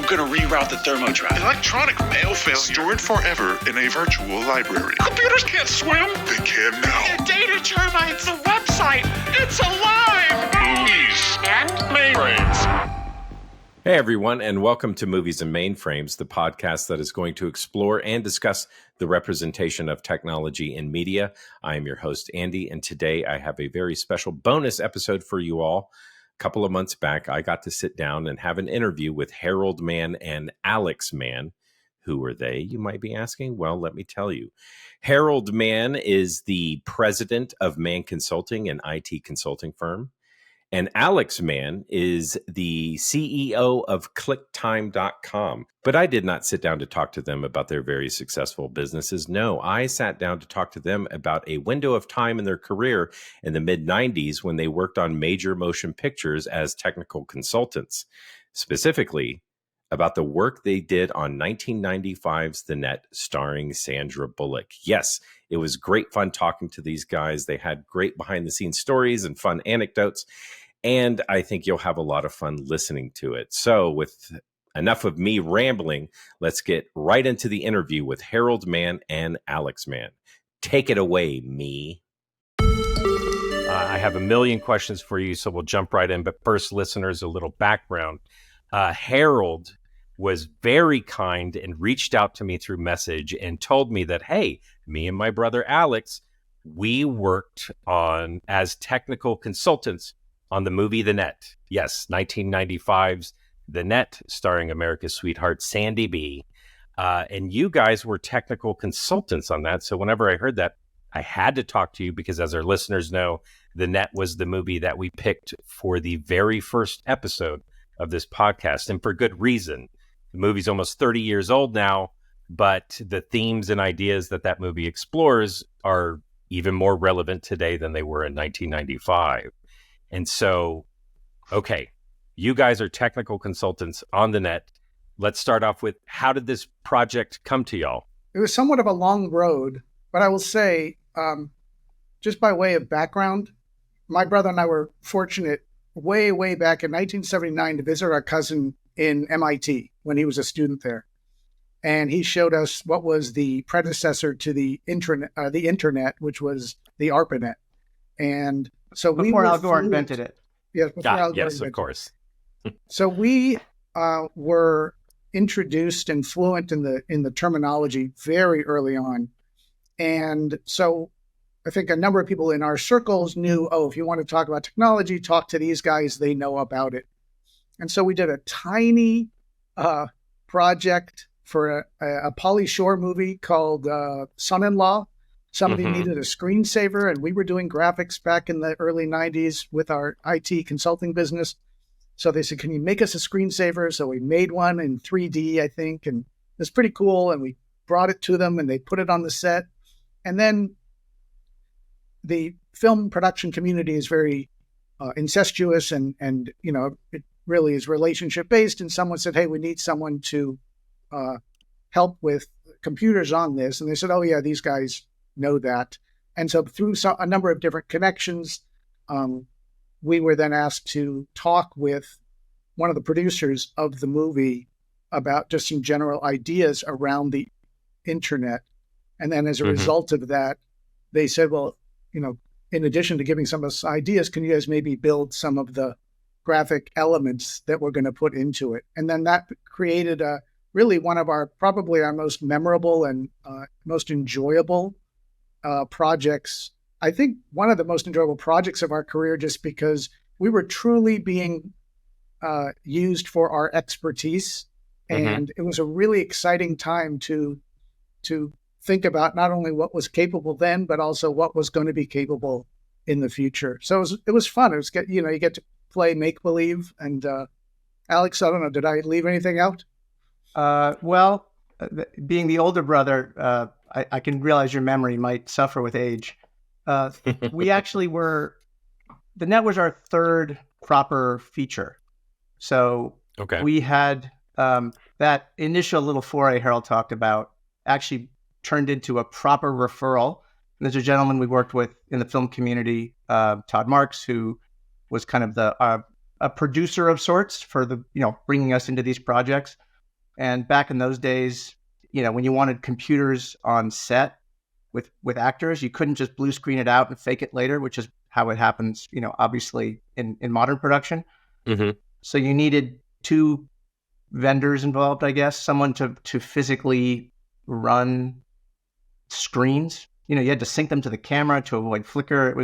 I'm gonna reroute the thermodrive. Electronic mail failure. Stored forever in a virtual library. Computers can't swim. They can now. The data turbines, the website, it's alive! Movies and Mainframes. Hey everyone, and welcome to Movies and Mainframes, the podcast that is going to explore and discuss the representation of technology in media. I am your host, Andy, and today I have a very special bonus episode for you all. A couple of months back, I got to sit down and have an interview with Harold Mann and Alex Mann. Who are they, you might be asking? Well, let me tell you. Harold Mann is the president of Mann Consulting, an IT consulting firm. And Alex Mann is the CEO of ClickTime.com. But I did not sit down to talk to them about their very successful businesses. No, I sat down to talk to them about a window of time in their career in the mid-90s when they worked on major motion pictures as technical consultants. Specifically, about the work they did on 1995's The Net, starring Sandra Bullock. Yes, it was great fun talking to these guys. They had great behind-the-scenes stories and fun anecdotes, and I think you'll have a lot of fun listening to it. So with enough of me rambling, let's get right into the interview with Harold Mann and Alex Mann. Take it away, me. I have a million questions for you, so we'll jump right in. But first, listeners, a little background. Harold was very kind and reached out to me through message and told me that, hey, me and my brother Alex, we worked on as technical consultants on the movie The Net. Yes, 1995's The Net, starring America's sweetheart Sandy B. And you guys were technical consultants on that. So whenever I heard that, I had to talk to you because, as our listeners know, The Net was the movie that we picked for the very first episode of this podcast, and for good reason. The movie's almost 30 years old now, but the themes and ideas that that movie explores are even more relevant today than they were in 1995. And so, okay, you guys are technical consultants on The Net. Let's start off with, how did this project come to y'all? It was somewhat of a long road, but I will say, just by way of background, my brother and I were fortunate way back in 1979 to visit our cousin in MIT when he was a student there. And he showed us what was the predecessor to the internet, which was the ARPANET. And so before Al Gore invented it. Yes, before Al Gore yes, invented of course. So we were introduced and fluent in the terminology very early on. And so I think a number of people in our circles knew, oh, if you want to talk about technology, talk to these guys, they know about it. And so we did a tiny project for a Pauly Shore movie called Son-in-Law. Somebody needed a screensaver, and we were doing graphics back in the early 90s with our IT consulting business. So they said, can you make us a screensaver? So we made one in 3D, I think, and it was pretty cool. And we brought it to them, and they put it on the set. And then the film production community is very incestuous, and you know, it really is relationship based. And someone said, hey, we need someone to help with computers on this. And they said, oh yeah, these guys know that. And so through a number of different connections, we were then asked to talk with one of the producers of the movie about just some general ideas around the internet. And then as a result of that, they said, well, you know, in addition to giving some of us ideas, can you guys maybe build some of the graphic elements that we're going to put into it? And then that created really one of probably our most memorable and most enjoyable projects. I think one of the most enjoyable projects of our career, just because we were truly being used for our expertise. And it was a really exciting time to think about not only what was capable then, but also what was going to be capable in the future. So it was fun. It was you get to play make-believe. And Alex, I don't know, did I leave anything out? Well, being the older brother, I can realize your memory might suffer with age. We actually The Net was our third proper feature. So we had that initial little foray Harold talked about actually turned into a proper referral. And there's a gentleman we worked with in the film community, Todd Marks, who was kind of a producer of sorts for bringing us into these projects. And back in those days, when you wanted computers on set with actors, you couldn't just blue screen it out and fake it later, which is how it happens, obviously in modern production. Mm-hmm. So you needed two vendors involved, I guess, someone to physically run screens. You had to sync them to the camera to avoid flicker. It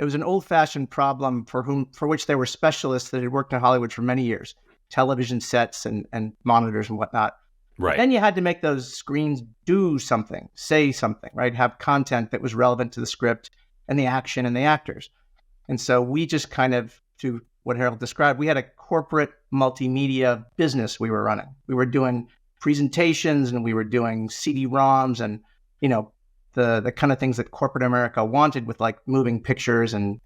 was an old-fashioned problem for which there were specialists that had worked in Hollywood for many years, television sets and monitors and whatnot. Right. Then you had to make those screens do something, say something, right? Have content that was relevant to the script and the action and the actors. And so we just kind of, to what Harold described, we had a corporate multimedia business we were running. We were doing presentations and we were doing CD-ROMs and, the kind of things that corporate America wanted with like moving pictures and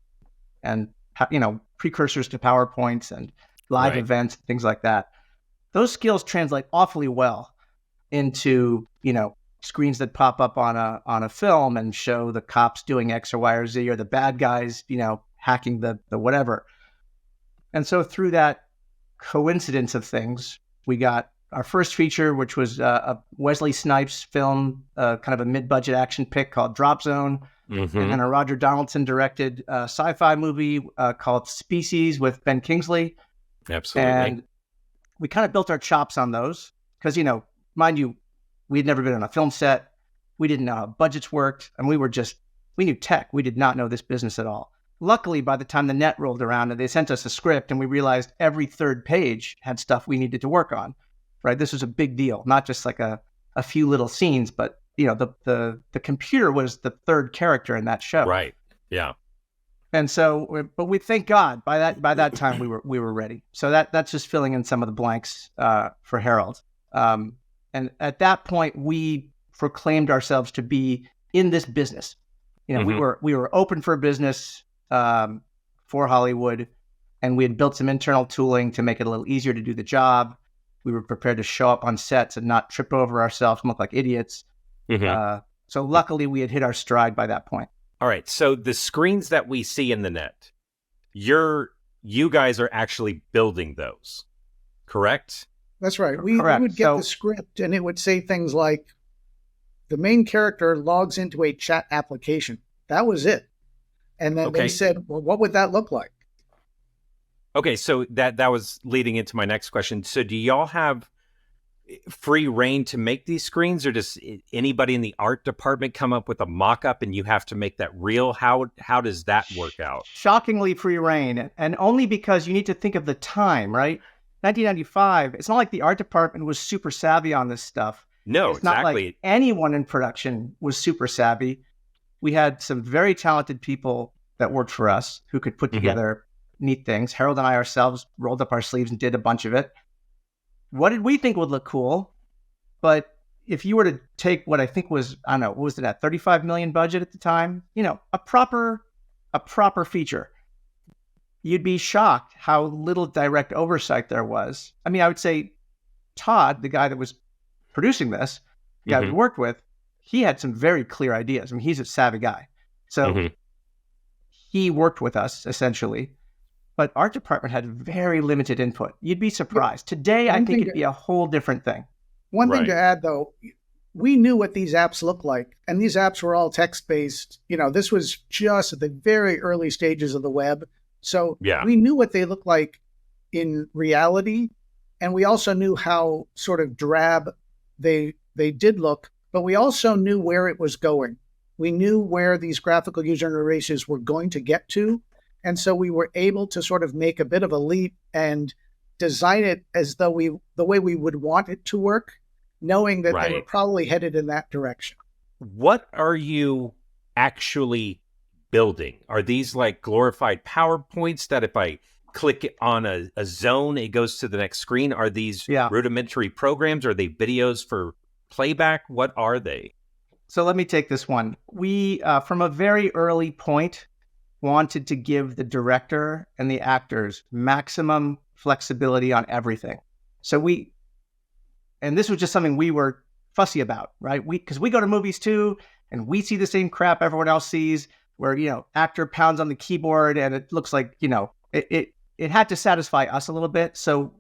precursors to PowerPoints and live events, things like that. Those skills translate awfully well into, screens that pop up on a film and show the cops doing X or Y or Z, or the bad guys, hacking the whatever. And so through that coincidence of things, we got our first feature, which was a Wesley Snipes film, kind of a mid-budget action pick called Drop Zone. Mm-hmm. And then a Roger Donaldson directed sci-fi movie called Species with Ben Kingsley. Absolutely. And we kind of built our chops on those because, mind you, we had never been on a film set. We didn't know how budgets worked. And we knew tech. We did not know this business at all. Luckily, by the time the net rolled around and they sent us a script and we realized every third page had stuff we needed to work on, right? This was a big deal, not just like a few little scenes, but, the computer was the third character in that show. Right. Yeah. And so, but we thank God by that time we were ready. So that's just filling in some of the blanks for Harold. And at that point, we proclaimed ourselves to be in this business. Mm-hmm. We were open for business for Hollywood, and we had built some internal tooling to make it a little easier to do the job. We were prepared to show up on sets and not trip over ourselves and look like idiots. Mm-hmm. So luckily, we had hit our stride by that point. All right. So the screens that we see in the net, you guys are actually building those, correct? That's right. We Correct. would get the script and it would say things like, the main character logs into a chat application. That was it. And then they said, well, what would that look like? Okay, so that was leading into my next question. So do y'all have free reign to make these screens, or does anybody in the art department come up with a mock-up and you have to make that real? How does that work out? Shockingly free reign, and only because you need to think of the time, right? 1995, it's not like the art department was super savvy on this stuff. No, it's exactly. Not like anyone in production was super savvy. We had some very talented people that worked for us who could put together neat things. Harold and I ourselves rolled up our sleeves and did a bunch of it. What did we think would look cool? But if you were to take what I think was, I don't know, what was it at, $35 million budget at the time? A proper feature. You'd be shocked how little direct oversight there was. I mean, I would say Todd, the guy that was producing this, the guy we worked with, he had some very clear ideas. I mean, he's a savvy guy. So he worked with us, essentially. But art department had very limited input. You'd be surprised. Today, I think it'd be a whole different thing. One thing to add, though, we knew what these apps looked like. And these apps were all text-based. This was just at the very early stages of the web. So we knew what they looked like in reality. And we also knew how sort of drab they did look. But we also knew where it was going. We knew where these graphical user interfaces were going to get to. And so we were able to sort of make a bit of a leap and design it as though the way we would want it to work, knowing that they were probably headed in that direction. What are you actually building? Are these like glorified PowerPoints that if I click on a zone, it goes to the next screen? Are these rudimentary programs? Are they videos for playback? What are they? So let me take this one. We, from a very early point, wanted to give the director and the actors maximum flexibility on everything. So and this was just something we were fussy about, right? Because we go to movies too, and we see the same crap everyone else sees, where, actor pounds on the keyboard and it looks like, it had to satisfy us a little bit. So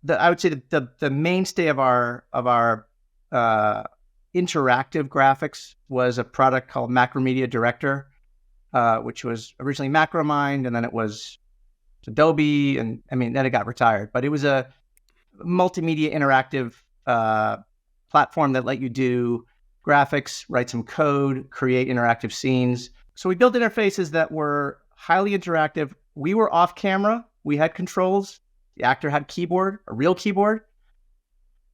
I would say the mainstay of our interactive graphics was a product called Macromedia Director, which was originally Macromind, and then it was Adobe, and then it got retired. But it was a multimedia interactive platform that let you do graphics, write some code, create interactive scenes. So we built interfaces that were highly interactive. We were off camera. We had controls. The actor had keyboard, a real keyboard.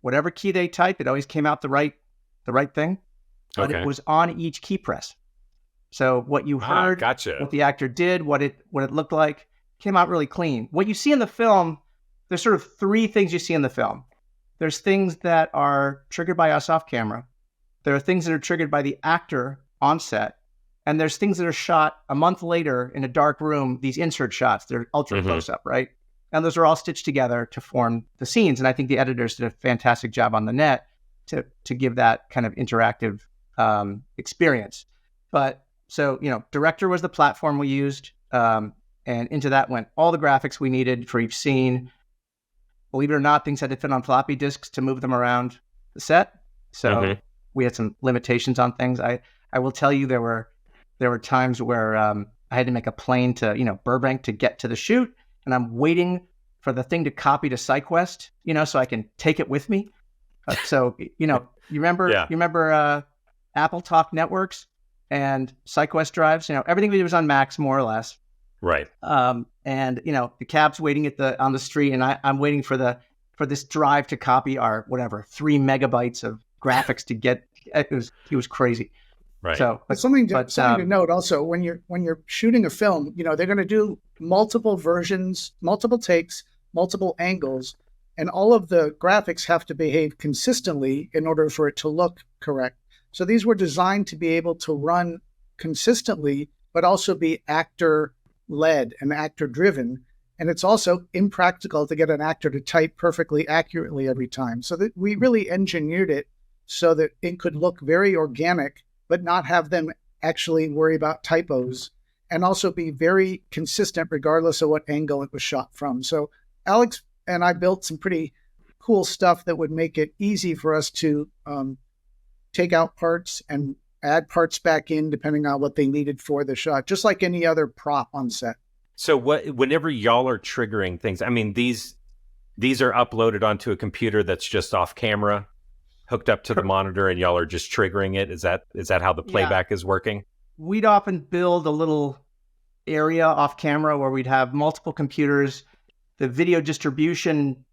Whatever key they typed, it always came out the right thing. But it was on each key press. So what you heard, what the actor did, what it looked like, came out really clean. What you see in the film, there's sort of three things you see in the film. There's things that are triggered by us off camera. There are things that are triggered by the actor on set. And there's things that are shot a month later in a dark room, these insert shots. They're ultra close up, right? And those are all stitched together to form the scenes. And I think the editors did a fantastic job on the net to give that kind of interactive experience. But so, Director was the platform we used. And into that went all the graphics we needed for each scene. Believe it or not, things had to fit on floppy disks to move them around the set. So we had some limitations on things. I will tell you, there were times where I had to make a plane to, Burbank to get to the shoot. And I'm waiting for the thing to copy to SideQuest, so I can take it with me. So, you remember Apple Talk networks and SideQuest drives? Everything we did was on Macs, more or less. Right. And the cab's waiting on the street, and I'm waiting for this drive to copy our 3 megabytes of graphics to get. It was crazy. Right. So, but something to note also, when you're shooting a film, they're going to do multiple versions, multiple takes, multiple angles, and all of the graphics have to behave consistently in order for it to look correct. So these were designed to be able to run consistently, but also be actor-led and actor-driven. And it's also impractical to get an actor to type perfectly accurately every time. So that we really engineered it so that it could look very organic, but not have them actually worry about typos, and also be very consistent regardless of what angle it was shot from. So Alex and I built some pretty cool stuff that would make it easy for us to take out parts and add parts back in depending on what they needed for the shot, just like any other prop on set. So whenever y'all are triggering things, these are uploaded onto a computer that's just off camera, hooked up to the monitor, and y'all are just triggering it. Is that how the playback is working? We'd often build a little area off camera where we'd have multiple computers, the video distribution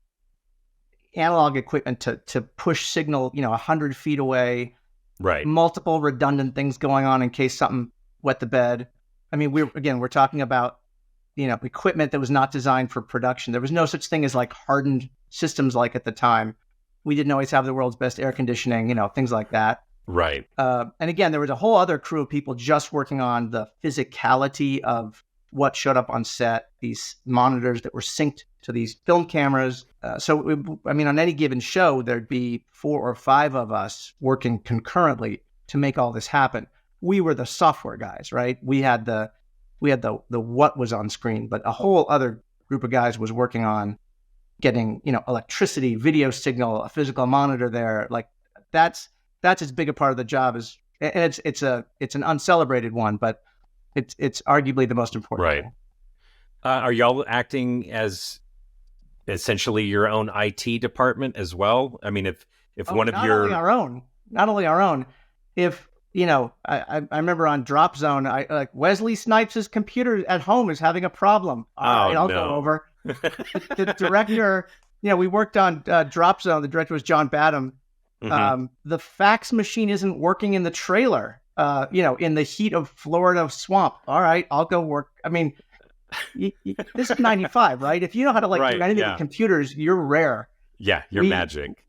analog equipment to push signal, 100 feet away, right? Multiple redundant things going on in case something wet the bed. We're talking about, equipment that was not designed for production. There was no such thing as like hardened systems like at the time. We didn't always have the world's best air conditioning, things like that. Right. And again, there was a whole other crew of people just working on the physicality of what showed up on set, these monitors that were synced to these film cameras. On any given show, there'd be 4 or 5 of us working concurrently to make all this happen. We were the software guys, right? We had the what was on screen, but a whole other group of guys was working on getting, electricity, video signal, a physical monitor there. Like that's as big a part of the job as, and it's an uncelebrated one, but it's arguably the most important. Right. Are y'all acting as essentially your own IT department as well? If one of your not only our own, if I remember on Drop Zone, Wesley Snipes' computer at home is having a problem. I'll go over. The director, we worked on Drop Zone. The director was John Badham. The fax machine isn't working in the trailer, in the heat of Florida swamp. All right, I'll go work. This is 95, right? If you know how to do anything with computers, you're rare. Yeah, you're magic.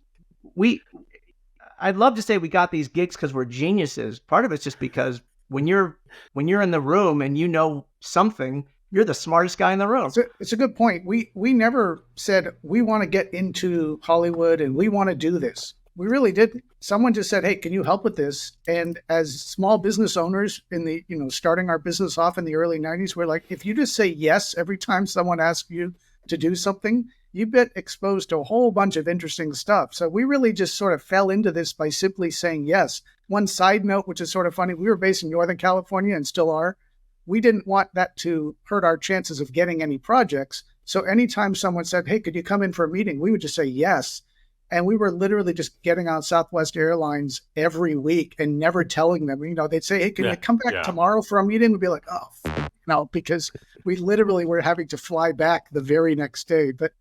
I'd love to say we got these gigs because we're geniuses. Part of it's just because when you're in the room and something, you're the smartest guy in the room. It's a good point. We never said we want to get into Hollywood and we want to do this. We really didn't. Someone just said, "Hey, can you help with this?" And as small business owners in the, starting our business off in the early 90s, we're like, if you just say yes every time someone asks you to do something, you get exposed to a whole bunch of interesting stuff. So we really just sort of fell into this by simply saying yes. One side note, which is sort of funny, we were based in Northern California and still are. We didn't want that to hurt our chances of getting any projects. So anytime someone said, hey, could you come in for a meeting? We would just say yes. And we were literally just getting on Southwest Airlines every week and never telling them. They'd say, hey, can you come back tomorrow for a meeting? We'd be like, oh, no, because we literally were having to fly back the very next day. But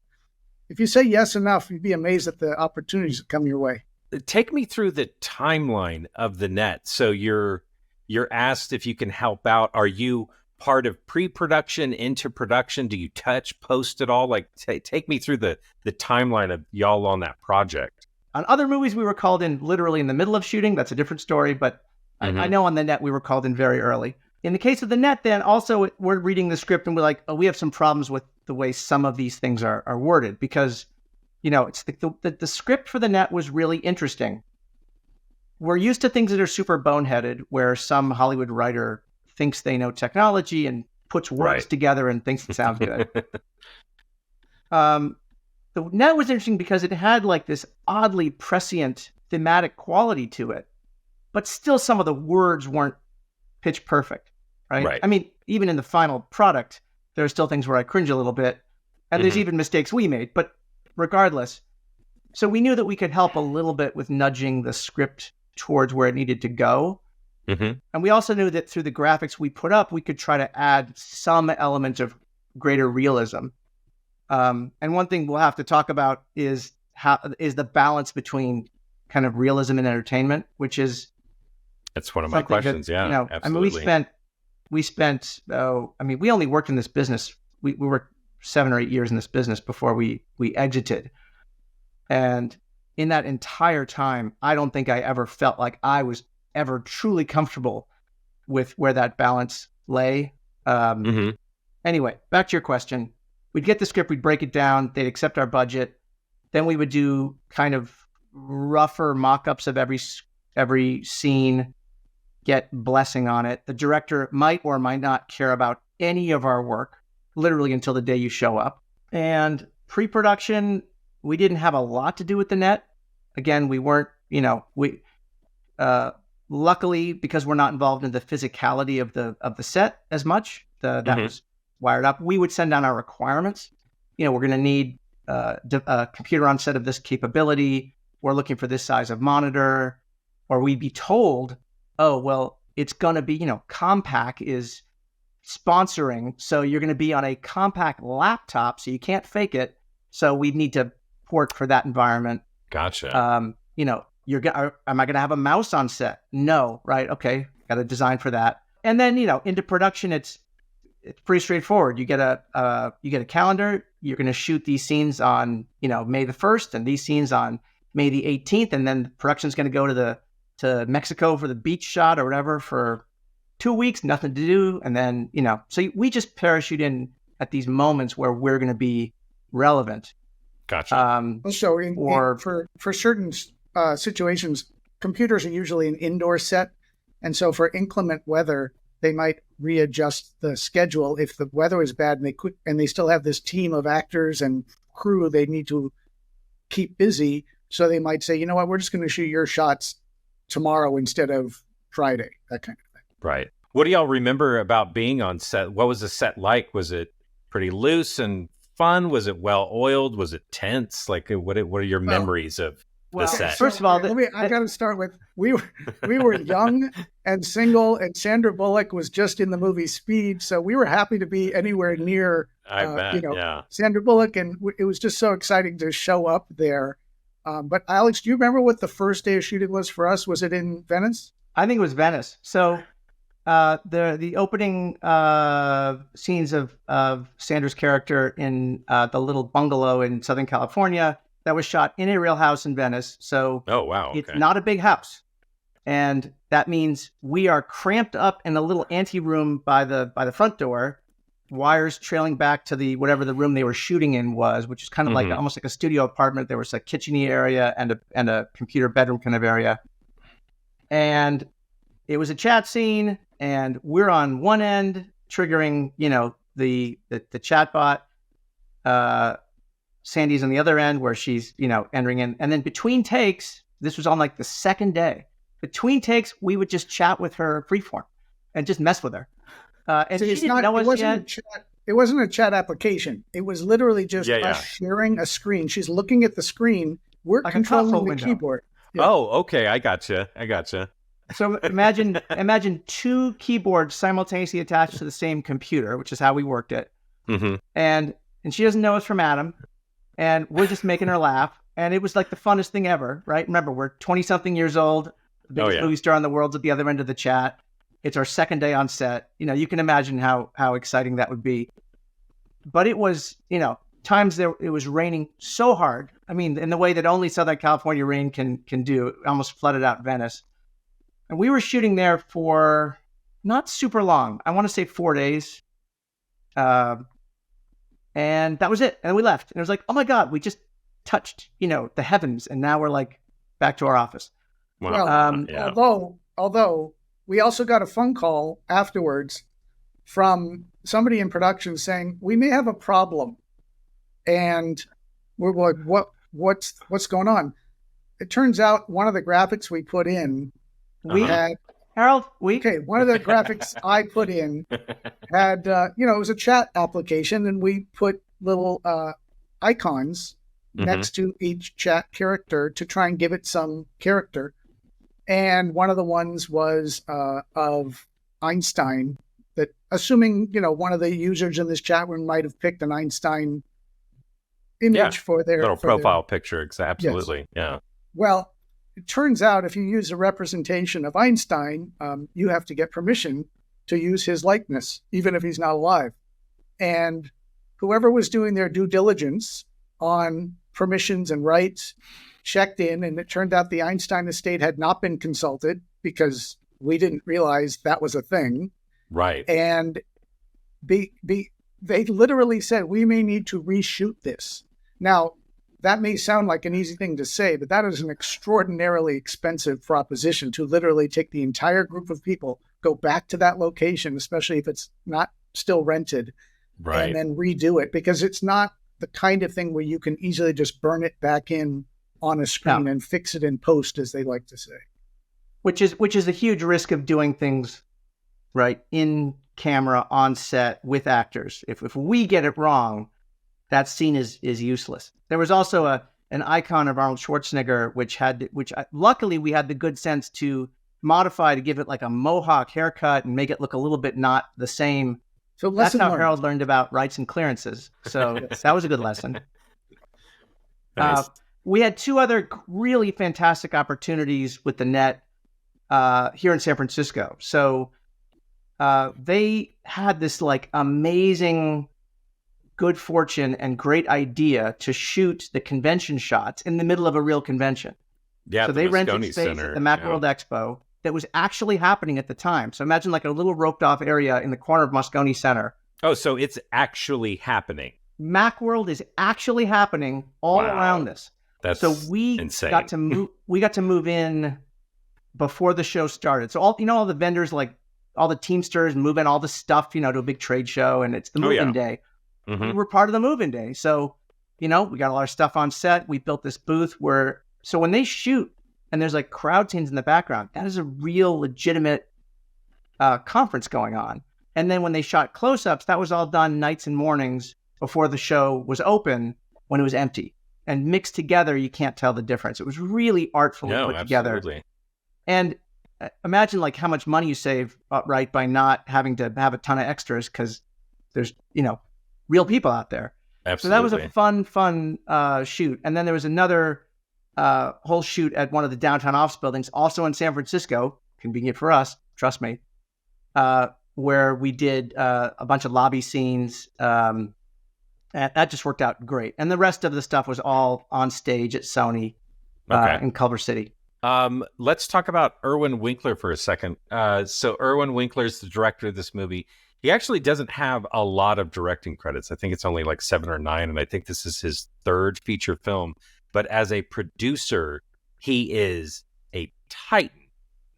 if you say yes enough, you'd be amazed at the opportunities that come your way. Take me through the timeline of the net. So you're asked if you can help out. Are you part of pre-production into production? Do you touch post at all? Like take me through the timeline of y'all on that project. On other movies, we were called in literally in the middle of shooting. That's a different story, but I know on the net we were called in very early. In the case of the net, then also we're reading the script and we're like, oh, we have some problems with the way some of these things are worded, because it's the script for the net was really interesting. We're used to things that are super boneheaded, where some Hollywood writer thinks they know technology and puts words together and thinks it sounds good. The net was interesting because it had like this oddly prescient thematic quality to it, but still some of the words weren't pitch perfect, right? I mean, even in the final product, there are still things where I cringe a little bit, and there's even mistakes we made, but regardless. So we knew that we could help a little bit with nudging the script towards where it needed to go. And we also knew that through the graphics we put up, we could try to add some element of greater realism. And one thing we'll have to talk about is the balance between kind of realism and entertainment, which is that's one of my questions. Absolutely. I mean, we only worked in this business. We worked 7 or 8 years in this business before we exited. And in that entire time, I don't think I ever felt like I was ever truly comfortable with where that balance lay. Anyway, back to your question. We'd get the script, we'd break it down, they'd accept our budget. Then we would do kind of rougher mock-ups of every scene, get blessing on it. The director might or might not care about any of our work, literally until the day you show up. And pre-production, we didn't have a lot to do with the net. Again, we weren't, luckily, because we're not involved in the physicality of the set as much, that was wired up. We would send down our requirements. We're going to need a computer on set of this capability. We're looking for this size of monitor. Or we'd be told, oh, well, it's going to be, Compaq is sponsoring, so you're going to be on a Compaq laptop, so you can't fake it. So we need to port for that environment. Gotcha. Am I going to have a mouse on set? No, right? Okay, got to design for that. And then into production, it's pretty straightforward. You get a calendar. You're going to shoot these scenes on May the 1st, and these scenes on May the 18th, and then production's going to go to Mexico for the beach shot or whatever for 2 weeks, nothing to do, and then so we just parachute in at these moments where we're going to be relevant. Gotcha. For certain situations, computers are usually an indoor set, and so for inclement weather, they might readjust the schedule if the weather is bad, and they still have this team of actors and crew they need to keep busy. So they might say, you know what, we're just going to shoot your shots tomorrow instead of Friday, that kind of thing. Right. What do y'all remember about being on set? What was the set like? Was it pretty loose and fun? Was it well oiled? Was it tense? Like, what are your memories of the set? First of all, I got to start with we were young and single, and Sandra Bullock was just in the movie Speed, so we were happy to be anywhere near Sandra Bullock, and it was just so exciting to show up there. But Alex, do you remember what the first day of shooting was for us? Was it in Venice? I think it was Venice. So the opening scenes of Sandra's character in the little bungalow in Southern California, that was shot in a real house in Venice. So it's not a big house. And that means we are cramped up in a little anteroom by the front door, wires trailing back to whatever the room they were shooting in was, which is kind of like almost like a studio apartment. There was a kitchen-y area and a computer bedroom kind of area. And it was a chat scene, and we're on one end triggering, the chat bot. Sandy's on the other end where she's, entering in. And then between takes, this was on like the second day. Between takes, we would just chat with her freeform and just mess with her. And See, she didn't know us yet. It wasn't a chat application. It was literally just us sharing a screen. She's looking at the screen. We're like controlling the keyboard. Yeah. Oh, okay. I gotcha. So imagine two keyboards simultaneously attached to the same computer, which is how we worked it. Mm-hmm. And she doesn't know us from Adam, and we're just making her laugh. And it was like the funnest thing ever, right? Remember, we're 20-something years old. The biggest movie star in the world's at the other end of the chat. It's our second day on set. You can imagine how exciting that would be. But it was, times it was raining so hard. I mean, in the way that only Southern California rain can do. It almost flooded out Venice. And we were shooting there for not super long. I want to say 4 days. And that was it. And we left. And it was like, oh my God, we just touched, the heavens. And now we're like back to our office. Wow. Well, although we also got a phone call afterwards from somebody in production saying, we may have a problem. And we're like, what's going on? It turns out one of the graphics we put in, one of the graphics I put in had, it was a chat application, and we put little icons next to each chat character to try and give it some character. And one of the ones was of Einstein, that assuming, one of the users in this chat room might have picked an Einstein image for their little profile picture. Absolutely. Yes. Yeah. Well, it turns out if you use a representation of Einstein, you have to get permission to use his likeness, even if he's not alive. And whoever was doing their due diligence on permissions and rights checked in, and it turned out the Einstein estate had not been consulted because we didn't realize that was a thing. Right. And they literally said, we may need to reshoot this. Now, that may sound like an easy thing to say, but that is an extraordinarily expensive proposition to literally take the entire group of people, go back to that location, especially if it's not still rented, and then redo it, because it's not the kind of thing where you can easily just burn it back in on a screen and fix it in post, as they like to say. Which is a huge risk of doing things right in camera on set with actors. If we get it wrong, that scene is useless. There was also an icon of Arnold Schwarzenegger, which luckily we had the good sense to modify to give it like a mohawk haircut and make it look a little bit not the same. So that's how Harold learned about rights and clearances. So that was a good lesson. Nice. We had two other really fantastic opportunities with the net here in San Francisco. So they had this like amazing good fortune and great idea to shoot the convention shots in the middle of a real convention. Yeah, so they rented space at the Macworld Expo that was actually happening at the time. So imagine like a little roped off area in the corner of Moscone Center. Oh, so it's actually happening. Macworld is actually happening all around this. That's insane. Got to move. We got to move in before the show started. So all the vendors, like all the Teamsters, move in all the stuff, to a big trade show, and it's the move-in day. Mm-hmm. We were part of the move-in day, so we got a lot of stuff on set. We built this booth so when they shoot and there's like crowd scenes in the background, that is a real legitimate conference going on. And then when they shot close-ups, that was all done nights and mornings before the show was open, when it was empty. And mixed together, you can't tell the difference. It was really artfully put together. Absolutely. And imagine like how much money you save, by not having to have a ton of extras, because there's, real people out there. Absolutely. So that was a fun shoot. And then there was another whole shoot at one of the downtown office buildings, also in San Francisco, convenient for us, trust me, where we did a bunch of lobby scenes. And that just worked out great. And the rest of the stuff was all on stage at Sony in Culver City. Let's talk about Irwin Winkler for a second. So Irwin Winkler is the director of this movie. He actually doesn't have a lot of directing credits. I think it's only like 7 or 9, and I think this is his third feature film. But as a producer, he is a titan.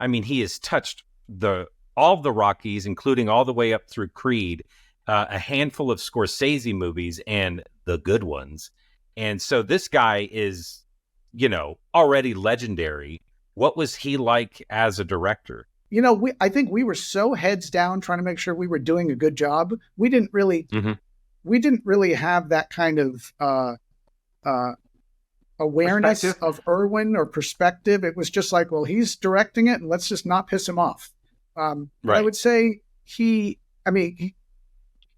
I mean, he has touched all of the Rockies, including all the way up through Creed, a handful of Scorsese movies, and the good ones. And so this guy is, already legendary. What was he like as a director? I think we were so heads down trying to make sure we were doing a good job. We didn't really have that kind of awareness of Irwin or perspective. It was just like, well, he's directing it, and let's just not piss him off. Right. I would say his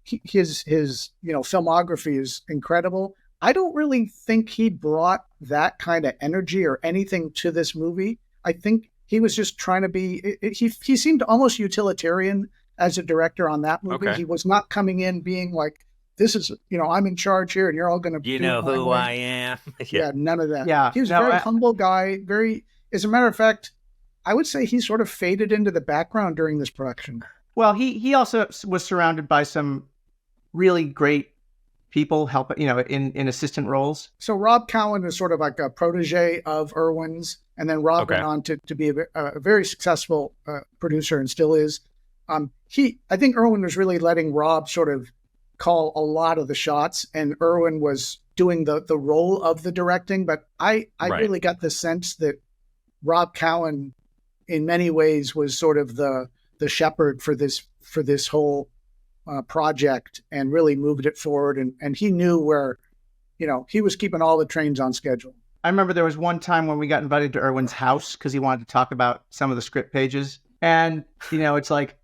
filmography is incredible. I don't really think he brought that kind of energy or anything to this movie. I think he was just trying to be. He seemed almost utilitarian as a director on that movie. Okay. He was not coming in being like, "This is, I'm in charge here, and you're all going to." You know who I am. Yeah, none of that. Yeah, he was a very humble guy. As a matter of fact, I would say he sort of faded into the background during this production. Well, he also was surrounded by some really great people in assistant roles. So Rob Cowan is sort of like a protege of Irwin's, and then Rob went on to be a very successful producer and still is. I think Irwin was really letting Rob sort of call a lot of the shots, and Irwin was doing the role of the directing. But I really got the sense that Rob Cowan, in many ways, was sort of the shepherd for this whole project, and really moved it forward. And he knew where, he was keeping all the trains on schedule. I remember there was one time when we got invited to Irwin's house because he wanted to talk about some of the script pages. And, it's like,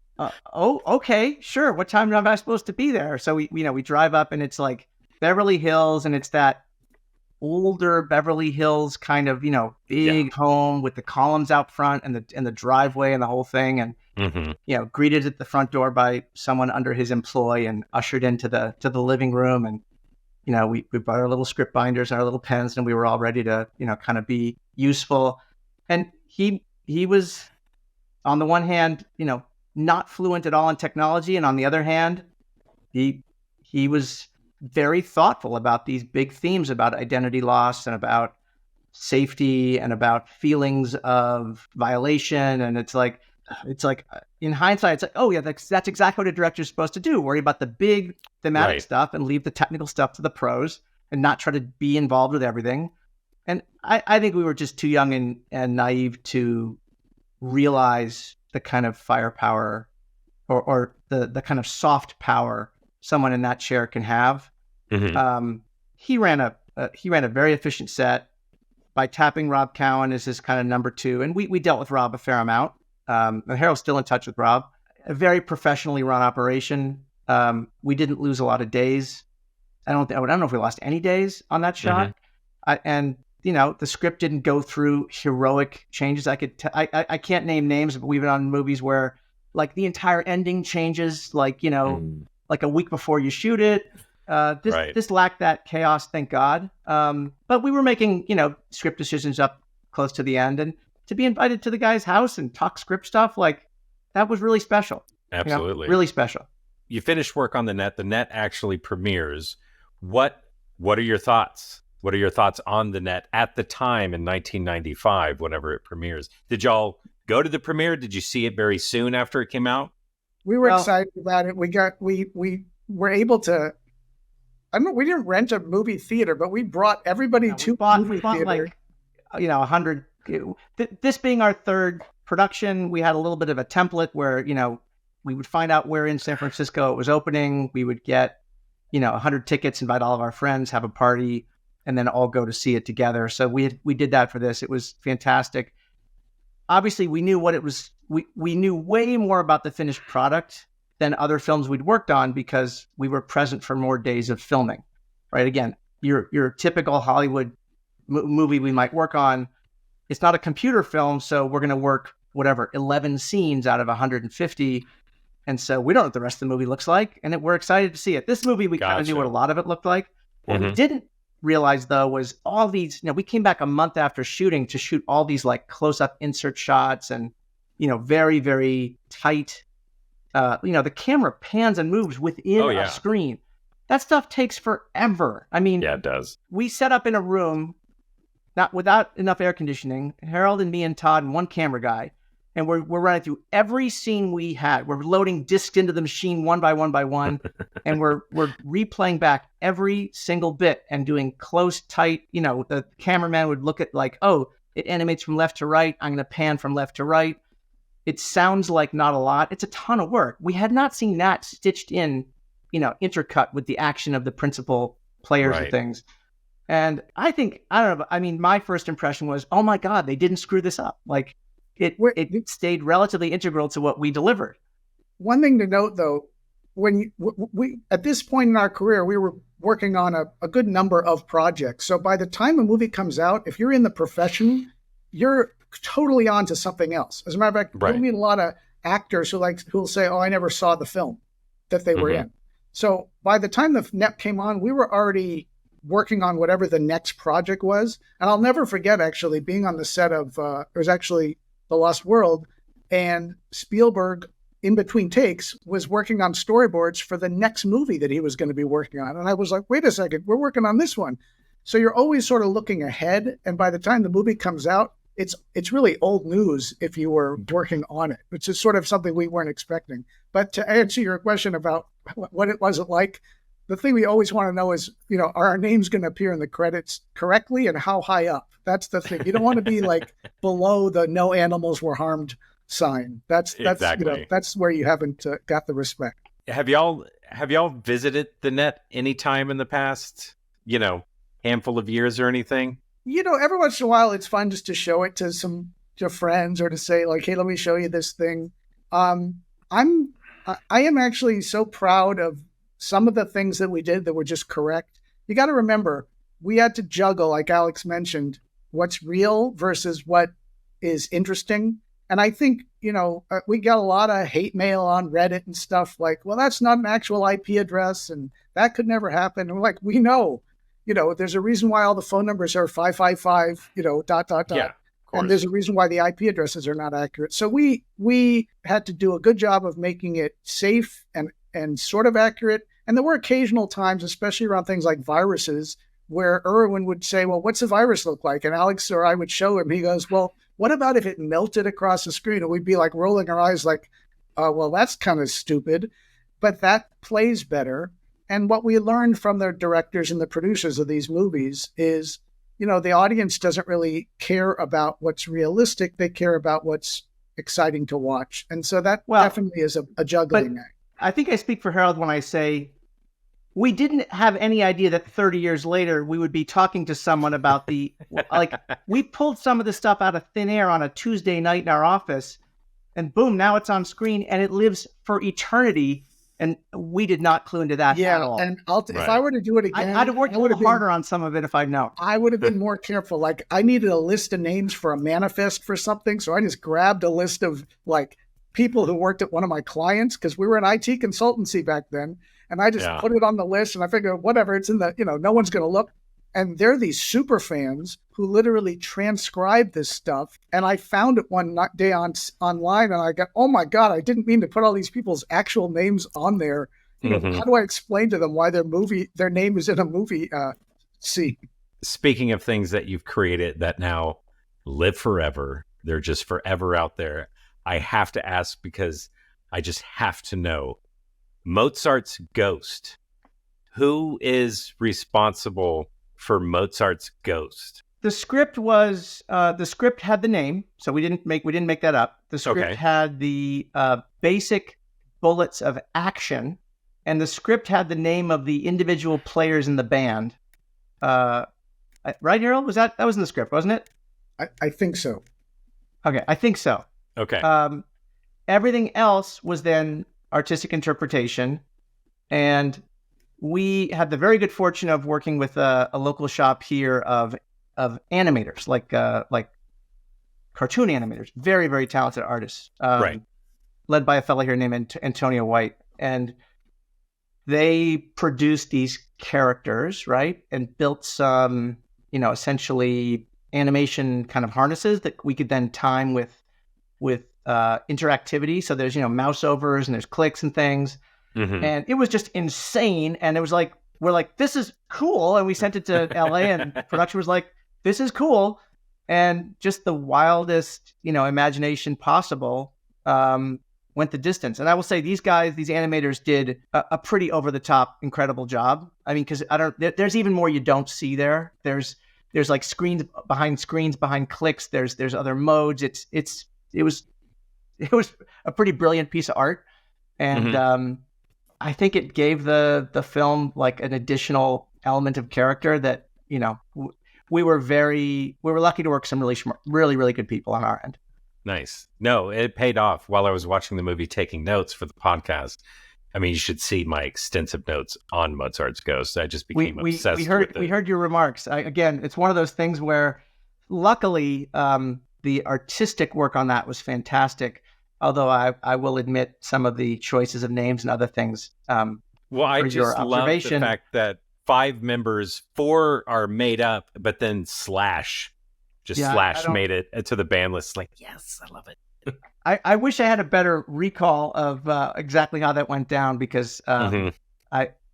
okay, sure. What time am I supposed to be there? So we drive up, and it's like Beverly Hills, and it's that older Beverly Hills kind of, big home with the columns out front and the driveway and the whole thing. And, greeted at the front door by someone under his employ and ushered into the living room. And, we brought our little script binders and our little pens, and we were all ready to, kind of be useful. And he was, on the one hand, not fluent at all in technology. And on the other hand, he was very thoughtful about these big themes about identity loss and about safety and about feelings of violation. And it's like in hindsight, it's like, oh yeah, that's exactly what a director's supposed to do. Worry about the big thematic stuff and leave the technical stuff to the pros and not try to be involved with everything. And I think we were just too young and naive to realize the kind of firepower or the kind of soft power someone in that chair can have. He ran a very efficient set by tapping Rob Cowan as his kind of number two. And we dealt with Rob a fair amount. And Harold's still in touch with Rob. A very professionally run operation. We didn't lose a lot of days. I don't know if we lost any days on that shot. The script didn't go through heroic changes. I can't name names, but we've been on movies where like the entire ending changes, like a week before you shoot it. This lacked that chaos, thank God. But we were making, script decisions up close to the end, and to be invited to the guy's house and talk script stuff, like that was really special. Absolutely. Really special. You finished work on the net. The net actually premieres. What are your thoughts? What are your thoughts on the net at the time in 1995, whenever it premieres? Did y'all go to the premiere? Did you see it very soon after it came out? We were excited about it. We were able to, we didn't rent a movie theater, but we brought everybody to movie theater. Like, 100. This being our third production, we had a little bit of a template where, we would find out where in San Francisco it was opening. We would get, 100 tickets, invite all of our friends, have a party, and then all go to see it together. So we did that for this. It was fantastic. Obviously, we knew what it was. We knew way more about the finished product than other films we'd worked on because we were present for more days of filming, right? Again, your typical Hollywood movie we might work on, it's not a computer film, so we're going to work 11 scenes out of 150. And so we don't know what the rest of the movie looks like, and we're excited to see it. This movie, we kind of knew what a lot of it looked like. What we didn't realize, though, was all these, we came back a month after shooting to shoot all these like close-up insert shots and, very, very tight. The camera pans and moves within a screen. That stuff takes forever. I mean, yeah, it does. We set up in a room, not without enough air conditioning, Harold and me and Todd and one camera guy. and we're running through every scene we had. We're loading discs into the machine one by one by one, and we're replaying back every single bit and doing close, tight. The cameraman would look at like, oh, it animates from left to right. I'm going to pan from left to right. It sounds like not a lot. It's a ton of work. We had not seen that stitched in, intercut with the action of the principal players and things. And I don't know. I mean, my first impression was, oh my God, they didn't screw this up. Like it stayed relatively integral to what we delivered. One thing to note, though, when we at this point in our career, we were working on a good number of projects. So by the time a movie comes out, if you're in the profession, you're totally on to something else. As a matter of fact, you'll meet a lot of actors who'll say, oh, I never saw the film that they were in. So by the time the net came on, we were already working on whatever the next project was. And I'll never forget actually being on the set of, it was actually The Lost World, and Spielberg, in between takes, was working on storyboards for the next movie that he was going to be working on. And I was like, wait a second, we're working on this one. So you're always sort of looking ahead. And by the time the movie comes out, it's really old news if you were working on it, which is sort of something we weren't expecting. But to answer your question about what it was like, the thing we always want to know is, are our names going to appear in the credits correctly and how high up? That's the thing. You don't want to be like below the no animals were harmed sign. That's exactly. That's where you haven't got the respect. Have y'all visited the net any time in the past, handful of years or anything? Every once in a while, it's fun just to show it to some friends or to say like, hey, let me show you this thing. I am actually so proud of some of the things that we did that were just correct. You got to remember, we had to juggle, like Alex mentioned, what's real versus what is interesting. And I think, we got a lot of hate mail on Reddit and stuff like, well, that's not an actual IP address and that could never happen. And we're like, we know. There's a reason why all the phone numbers are 555, ... Yeah, and there's a reason why the IP addresses are not accurate. So we had to do a good job of making it safe and sort of accurate. And there were occasional times, especially around things like viruses, where Irwin would say, well, what's a virus look like? And Alex or I would show him. He goes, well, what about if it melted across the screen? And we'd be like rolling our eyes like, well, that's kind of stupid. But that plays better. And what we learned from the directors and the producers of these movies is, the audience doesn't really care about what's realistic. They care about what's exciting to watch. And so that definitely is a juggling act. I think I speak for Harold when I say we didn't have any idea that 30 years later we would be talking to someone about we pulled some of the stuff out of thin air on a Tuesday night in our office, and boom, now it's on screen and it lives for eternity. And we did not clue into that at all. And if I were to do it again, I'd have worked a little harder on some of it if I'd known. I would have been more careful. Like I needed a list of names for a manifest for something. So I just grabbed a list of like people who worked at one of my clients, because we were an IT consultancy back then. And I just put it on the list and I figured, whatever, it's in the, no one's going to look. And they're these super fans who literally transcribe this stuff. And I found it one day online and I got, oh my God, I didn't mean to put all these people's actual names on there. How do I explain to them why their name is in a movie scene? Speaking of things that you've created that now live forever, they're just forever out there. I have to ask because I just have to know. Mozart's Ghost. Who is responsible for Mozart's Ghost? The script had the name, so we didn't make that up. The script had the basic bullets of action, and the script had the name of the individual players in the band. Right, Harold? That was in the script, wasn't it? I think so. Okay, I think so. Okay. Everything else was then artistic interpretation, and we had the very good fortune of working with a local shop here of animators, like cartoon animators, very, very talented artists, led by a fellow here named Antonio White. And they produced these characters, right, and built some, essentially animation kind of harnesses that we could then time with interactivity. So there's, mouse overs and there's clicks and things. Mm-hmm. And it was just insane. And it was like, we're like, this is cool. And we sent it to LA and production was like, this is cool. and just the wildest, imagination possible went the distance. And I will say these animators did a pretty over the top, incredible job. I mean, because there's even more you don't see there. There's like screens behind clicks. There's other modes. It was a pretty brilliant piece of art. And I think it gave the film like an additional element of character that, we were lucky to work with some really, really good people on our end. Nice. No, it paid off while I was watching the movie, taking notes for the podcast. I mean, you should see my extensive notes on Mozart's Ghost. I just became obsessed with it. We heard your remarks. Again, it's one of those things where luckily the artistic work on that was fantastic. Although I will admit some of the choices of names and other things. Well, I just love the fact that 5 members, 4 are made up, but then Slash made it to the band list. Like, yes, I love it. I wish I had a better recall of exactly how that went down because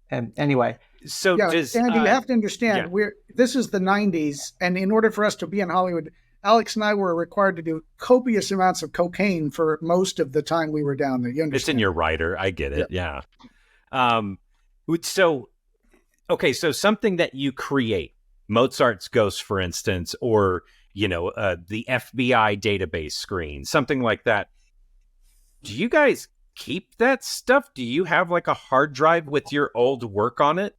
anyway. So Andy, you have to understand, this is the 90s, and in order for us to be in Hollywood, Alex and I were required to do copious amounts of cocaine for most of the time we were down there. You understand? It's in your writer. I get it. Yeah. So something that you create, Mozart's Ghost, for instance, or, the FBI database screen, something like that. Do you guys keep that stuff? Do you have like a hard drive with your old work on it?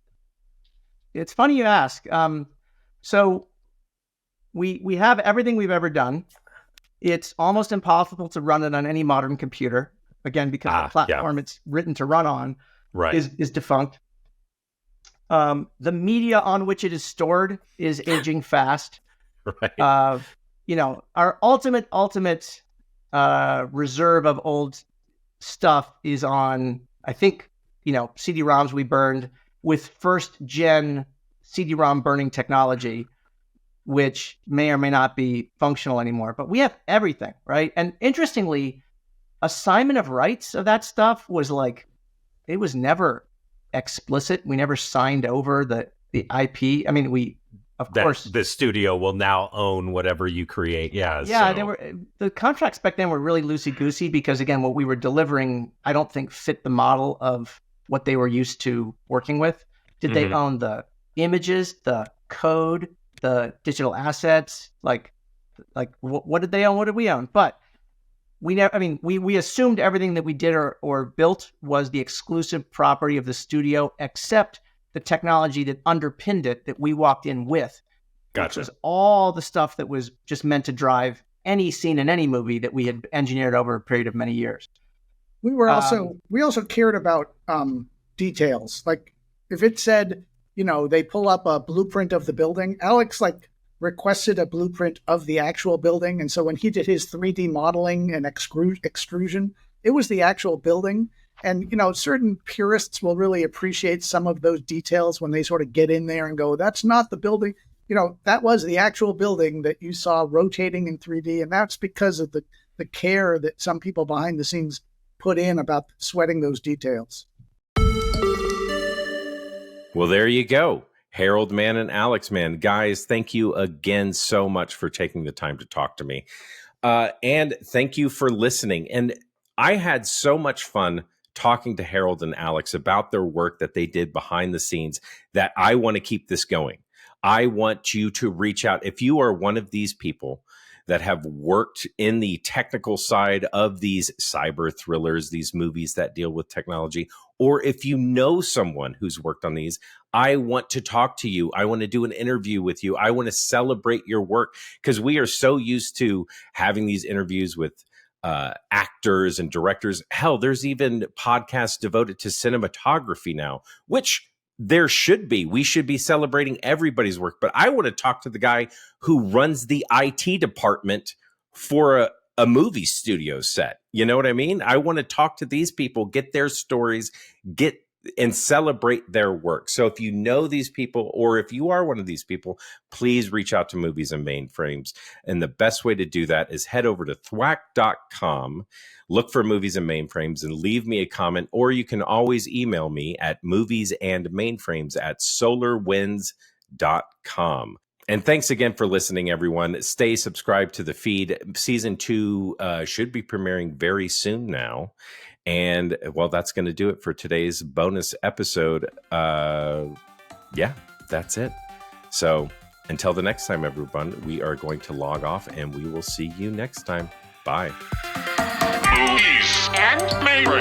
It's funny you ask. So we have everything we've ever done. It's almost impossible to run it on any modern computer, again, because the platform it's written to run on is defunct. The media on which it is stored is aging fast. Right. Our ultimate reserve of old stuff is on, I think, CD-ROMs we burned with first gen CD-ROM burning technology, which may or may not be functional anymore. But we have everything, right? And interestingly, assignment of rights of that stuff was like, it was never explicit. We never signed over the IP. I mean, of course, the studio will now own whatever you create. Yeah. So. The contracts back then were really loosey-goosey because, again, what we were delivering, I don't think fit the model of what they were used to working with. Did they own the images, the code, the digital assets? Like what did they own? What did we own? But we never. I mean, we assumed everything that we did or built was the exclusive property of the studio, except the technology that underpinned it that we walked in with. Gotcha. Which was all the stuff that was just meant to drive any scene in any movie that we had engineered over a period of many years. We also cared about details. Like if it said, they pull up a blueprint of the building, Alex requested a blueprint of the actual building. And so when he did his 3D modeling and extrusion, it was the actual building. And, certain purists will really appreciate some of those details when they sort of get in there and go, that's not the building. That was the actual building that you saw rotating in 3D. And that's because of the care that some people behind the scenes put in about sweating those details. Well, there you go. Harold Mann and Alex Mann. Guys, thank you again so much for taking the time to talk to me. And thank you for listening. And I had so much fun talking to Harold and Alex about their work that they did behind the scenes that I want to keep this going. I want you to reach out. If you are one of these people that have worked in the technical side of these cyber thrillers, these movies that deal with technology, or if you know someone who's worked on these, I want to talk to you. I want to do an interview with you. I want to celebrate your work because we are so used to having these interviews with actors and directors. Hell, there's even podcasts devoted to cinematography now, which there should be. We should be celebrating everybody's work. But I want to talk to the guy who runs the IT department for a movie studio set. You know what I mean? I want to talk to these people, get their stories, and celebrate their work. So if you know these people, or if you are one of these people, please reach out to Movies and Mainframes. And the best way to do that is head over to thwack.com, look for Movies and Mainframes, and leave me a comment. Or you can always email me at moviesandmainframes@solarwinds.com. And thanks again for listening, everyone. Stay subscribed to the feed. Season 2 should be premiering very soon now. And, well, that's going to do it for today's bonus episode. Yeah, that's it. So until the next time, everyone, we are going to log off, and we will see you next time. Bye. Movies and Mainframes.